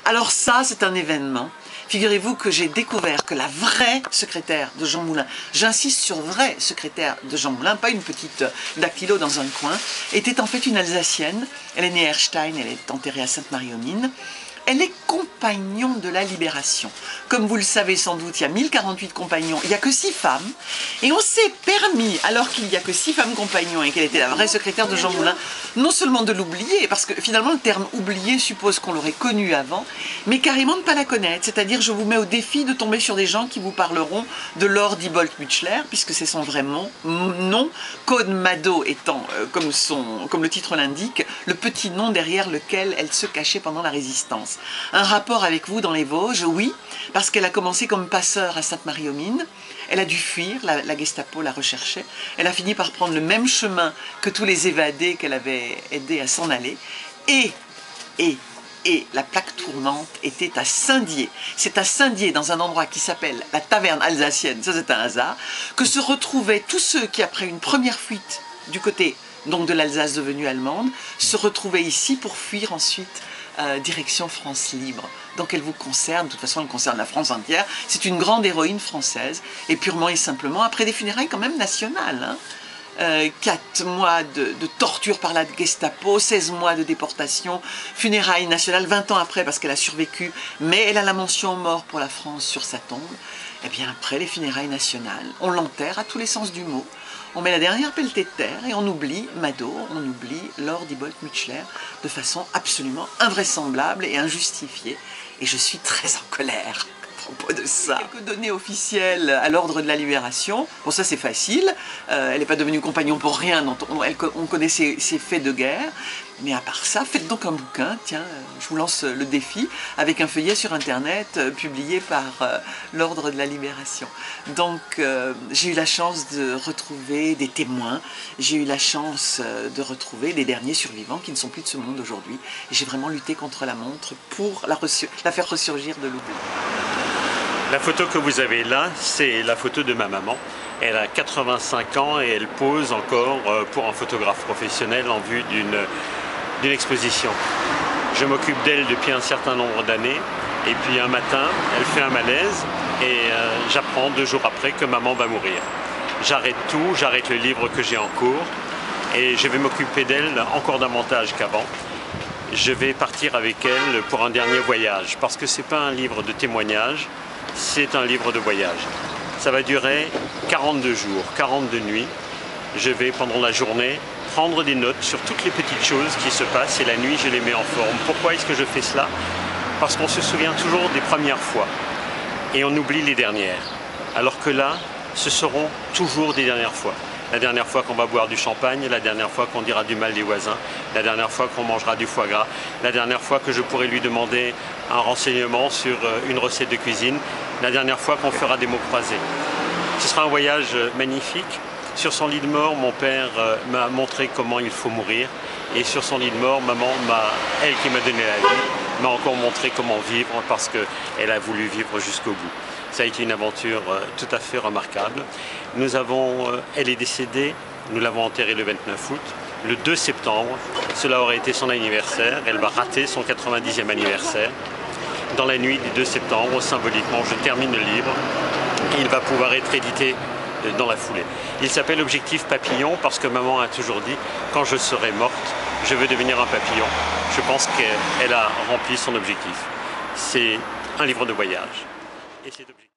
Alors ça, c'est un événement. Figurez-vous que j'ai découvert que la vraie secrétaire de Jean Moulin, j'insiste sur vraie secrétaire de Jean Moulin, pas une petite dactylo dans un coin, était en fait une Alsacienne. Elle est née à Erstein, elle est enterrée à Sainte-Marie-aux-Mines. Elle est compagnon de la Libération. Comme vous le savez sans doute, il y a 1048 compagnons, il n'y a que 6 femmes. Et on s'est permis, alors qu'il n'y a que 6 femmes compagnons et qu'elle était la vraie secrétaire de Jean Moulin, non seulement de l'oublier, parce que finalement le terme oublier suppose qu'on l'aurait connue avant, mais carrément de ne pas la connaître. C'est-à-dire, je vous mets au défi de tomber sur des gens qui vous parleront de Lord Diebold Mutchler, puisque c'est son vrai nom, Caude Mado étant, comme le titre l'indique, le petit nom derrière lequel elle se cachait pendant la Résistance. Un rapport avec vous dans les Vosges, oui, parce qu'elle a commencé comme passeur à Sainte-Marie-aux-Mines. Elle a dû fuir, la Gestapo la recherchait. Elle a fini par prendre le même chemin que tous les évadés qu'elle avait aidé à s'en aller. Et la plaque tournante était à Saint-Dié. C'est à Saint-Dié, dans un endroit qui s'appelle la Taverne Alsacienne, ça c'est un hasard, que se retrouvaient tous ceux qui, après une première fuite du côté donc de l'Alsace devenue allemande, se retrouvaient ici pour fuir ensuite direction France libre. Donc elle vous concerne, de toute façon elle concerne la France entière. C'est une grande héroïne française, et purement et simplement, après des funérailles quand même nationales, hein. 4 mois de torture par la Gestapo, 16 mois de déportation, funérailles nationales, 20 ans après parce qu'elle a survécu, mais elle a la mention mort pour la France sur sa tombe. Et bien après les funérailles nationales, on l'enterre à tous les sens du mot. On met la dernière pelletée de terre et on oublie Mado, on oublie Lord Diebold Mutchler de façon absolument invraisemblable et injustifiée. Et je suis très en colère à propos de ça. Quelques données officielles à l'ordre de la Libération. Bon, ça c'est facile. Elle n'est pas devenue compagnon pour rien. On connaît ses faits de guerre. Mais à part ça, faites donc un bouquin. Tiens, je vous lance le défi avec un feuillet sur Internet publié par l'ordre de la Libération. Donc, j'ai eu la chance de retrouver des témoins. J'ai eu la chance de retrouver les derniers survivants qui ne sont plus de ce monde aujourd'hui. Et j'ai vraiment lutté contre la montre pour la faire ressurgir de l'oubli. La photo que vous avez là, c'est la photo de ma maman. Elle a 85 ans et elle pose encore pour un photographe professionnel en vue d'une exposition. Je m'occupe d'elle depuis un certain nombre d'années et puis un matin, elle fait un malaise et j'apprends 2 jours après que maman va mourir. J'arrête tout, j'arrête le livre que j'ai en cours et je vais m'occuper d'elle encore davantage qu'avant. Je vais partir avec elle pour un dernier voyage parce que c'est pas un livre de témoignage, c'est un livre de voyage. Ça va durer 42 jours, 42 nuits. Je vais, pendant la journée, prendre des notes sur toutes les petites choses qui se passent et la nuit, je les mets en forme. Pourquoi est-ce que je fais cela? Parce qu'on se souvient toujours des premières fois et on oublie les dernières. Alors que là, ce seront toujours des dernières fois. La dernière fois qu'on va boire du champagne, la dernière fois qu'on dira du mal des voisins, la dernière fois qu'on mangera du foie gras, la dernière fois que je pourrai lui demander un renseignement sur une recette de cuisine, la dernière fois qu'on fera des mots croisés. Ce sera un voyage magnifique. Sur son lit de mort, mon père m'a montré comment il faut mourir. Et sur son lit de mort, maman, elle qui m'a donné la vie, m'a encore montré comment vivre parce qu'elle a voulu vivre jusqu'au bout. Ça a été une aventure tout à fait remarquable. Elle est décédée, nous l'avons enterrée le 29 août. Le 2 septembre, cela aurait été son anniversaire. Elle va rater son 90e anniversaire. Dans la nuit du 2 septembre, symboliquement, je termine le livre. Et il va pouvoir être édité dans la foulée. Il s'appelle Objectif Papillon parce que maman a toujours dit « Quand je serai morte, je veux devenir un papillon ». Je pense qu'elle a rempli son objectif. C'est un livre de voyage. Et cet objectif